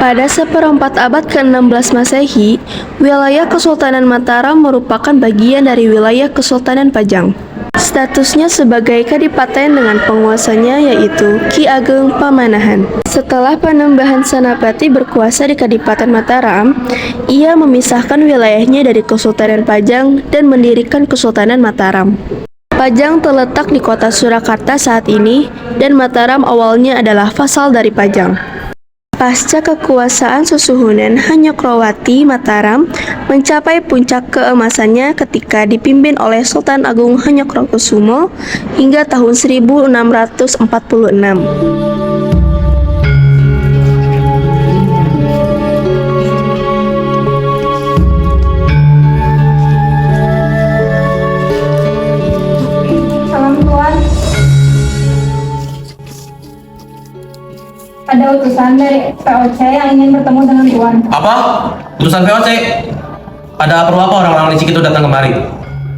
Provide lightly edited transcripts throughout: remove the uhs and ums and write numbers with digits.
Pada seperempat abad ke-16 Masehi, wilayah Kesultanan Mataram merupakan bagian dari wilayah Kesultanan Pajang. Statusnya sebagai kadipaten dengan penguasanya yaitu Ki Ageng Pamanahan. Setelah Panembahan Senapati berkuasa di Kadipaten Mataram, ia memisahkan wilayahnya dari Kesultanan Pajang dan mendirikan Kesultanan Mataram. Pajang terletak di kota Surakarta saat ini, dan Mataram awalnya adalah vasal dari Pajang. Pasca kekuasaan Susuhunan, Hanyokroowati Mataram mencapai puncak keemasannya ketika dipimpin oleh Sultan Agung Hanyokrokusumo hingga tahun 1646. Salam Tuan. Ada utusan dari VOC yang ingin bertemu dengan Tuan. Apa? Utusan VOC? Ada perlu apa orang-orang licik itu datang kemari?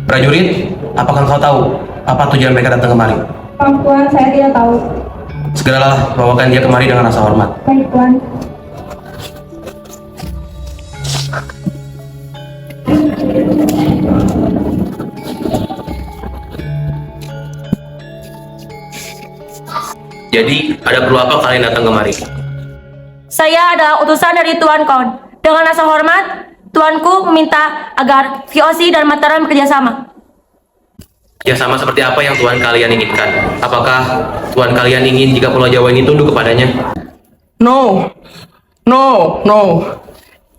Prajurit, apakah kau tahu apa tujuan mereka datang kemari? Maaf Tuan, saya tidak tahu. Segeralah bawakan dia kemari dengan rasa hormat. Baik Tuan. Jadi, ada perlu apa kalian datang kemari? Saya adalah utusan dari Tuan Kon. Dengan rasa hormat, Tuanku meminta agar VOC dan Mataram bekerjasama. Ya, sama seperti apa yang Tuan kalian inginkan. Apakah Tuan kalian ingin jika Pulau Jawa ini tunduk kepadanya? No, no.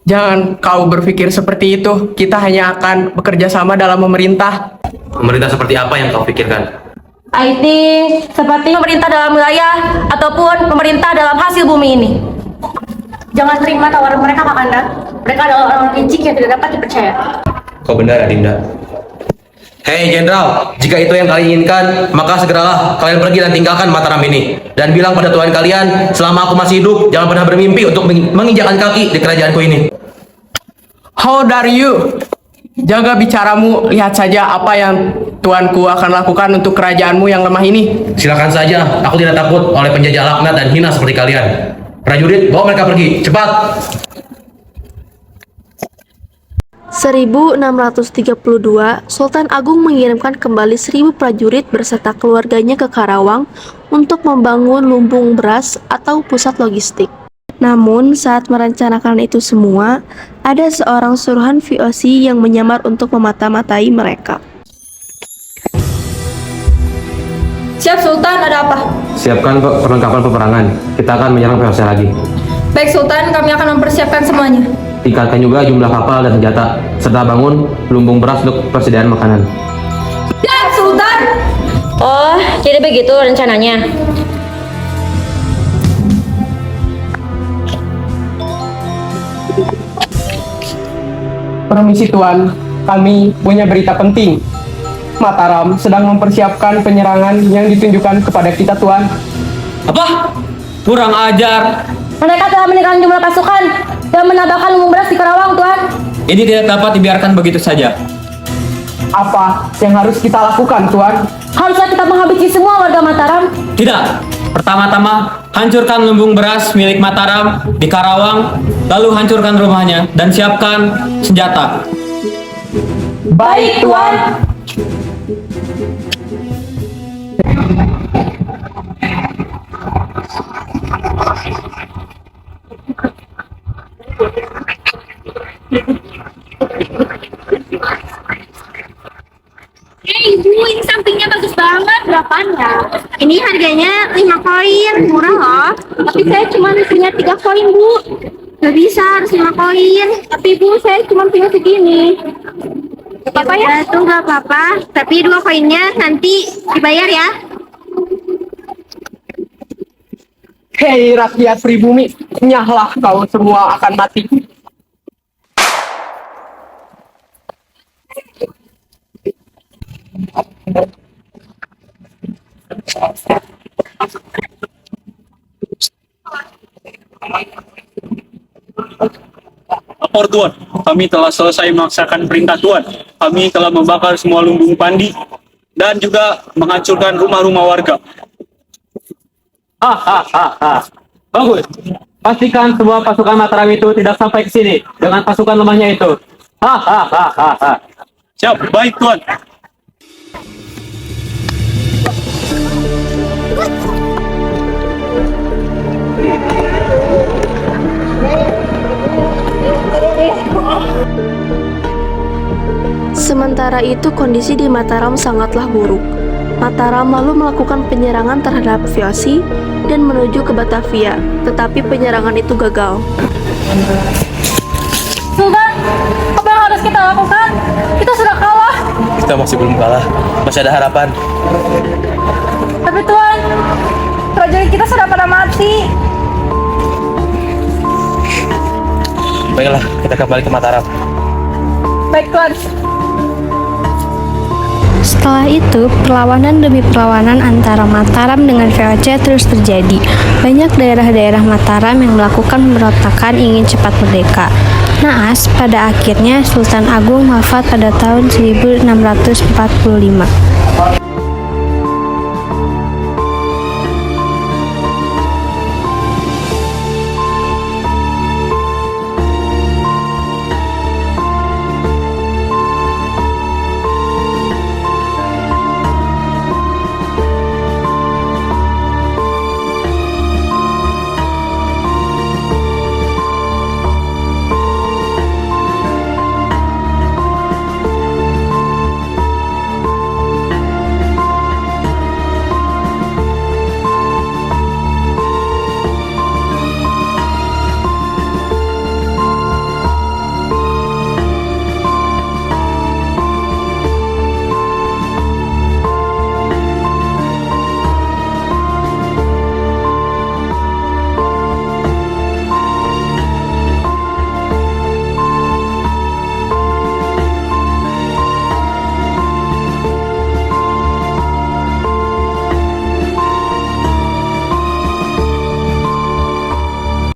Jangan kau berpikir seperti itu. Kita hanya akan bekerja sama dalam memerintah. Pemerintah seperti apa yang kau pikirkan? I think seperti pemerintah dalam wilayah ataupun pemerintah dalam hasil bumi ini. Jangan terima tawaran mereka, Kakanda. Mereka adalah orang licik yang tidak dapat dipercaya. Kau benar, Adinda. Hei, Jenderal, jika itu yang kalian inginkan, maka segeralah kalian pergi dan tinggalkan Mataram ini. Dan bilang pada Tuan kalian, selama aku masih hidup, jangan pernah bermimpi untuk menginjakkan kaki di kerajaanku ini. How dare you? Jaga bicaramu, lihat saja apa yang tuanku akan lakukan untuk kerajaanmu yang lemah ini. Silakan saja, aku tidak takut oleh penjajah laknat dan hina seperti kalian. Prajurit, bawa mereka pergi, cepat! 1632, Sultan Agung mengirimkan kembali 1.000 prajurit beserta keluarganya ke Karawang untuk membangun lumbung beras atau pusat logistik. Namun, saat merencanakan itu semua, ada seorang suruhan VOC yang menyamar untuk memata-matai mereka. Siap Sultan, ada apa? Siapkan perlengkapan peperangan, kita akan menyerang VOC lagi. Baik Sultan, kami akan mempersiapkan semuanya. Tingkatkan juga jumlah kapal dan senjata, serta bangun lumbung beras untuk persediaan makanan. Siap Sultan. Oh, jadi begitu rencananya. Permisi Tuan, kami punya berita penting. Mataram sedang mempersiapkan penyerangan yang ditunjukkan kepada kita Tuan. Apa? Kurang ajar. Mereka telah meningkatkan jumlah pasukan dan menambahkan lumbung beras di Karawang, Tuan. Ini tidak dapat dibiarkan begitu saja. Apa yang harus kita lakukan Tuan? Harusnya kita menghabisi semua warga Mataram. Tidak. Pertama-tama, hancurkan lumbung beras milik Mataram di Karawang, lalu hancurkan rumahnya dan siapkan senjata. Baik Tuan. Ibu, ini sampingnya bagus banget. Berapaan ya? Ini harganya 5 koin, murah loh. Tapi saya cuma punya 3 koin, Bu. Gak bisa, harus 5 koin. Tapi Bu, saya cuma punya segini. Gak apa-apa ya? Tuh gak apa-apa. Tapi 2 koinnya nanti dibayar ya. Hei rakyat pribumi, nyahlah kau semua akan mati. Lapor Tuan, kami telah selesai melaksanakan perintah Tuan. Kami telah membakar semua lumbung pandi dan juga menghancurkan rumah-rumah warga. Hahaha. Bagus. pastikan semua pasukan Mataram itu tidak sampai ke sini dengan pasukan lemahnya itu. Hahaha. Siap, baik Tuan. Sementara itu kondisi di Mataram sangatlah buruk. Mataram lalu melakukan penyerangan terhadap VOC dan menuju ke Batavia, tetapi penyerangan itu gagal. Sultan, apa yang harus kita lakukan? Kita sudah kalah. Kita masih belum kalah. Masih ada harapan. Tapi Tuan, prajurit kita sudah pada mati. Baiklah, kita kembali ke Mataram. Baik Tuan. Setelah itu, perlawanan demi perlawanan antara Mataram dengan VOC terus terjadi. Banyak daerah-daerah Mataram yang melakukan pemberontakan ingin cepat merdeka. Naas, pada akhirnya Sultan Agung wafat pada tahun 1645.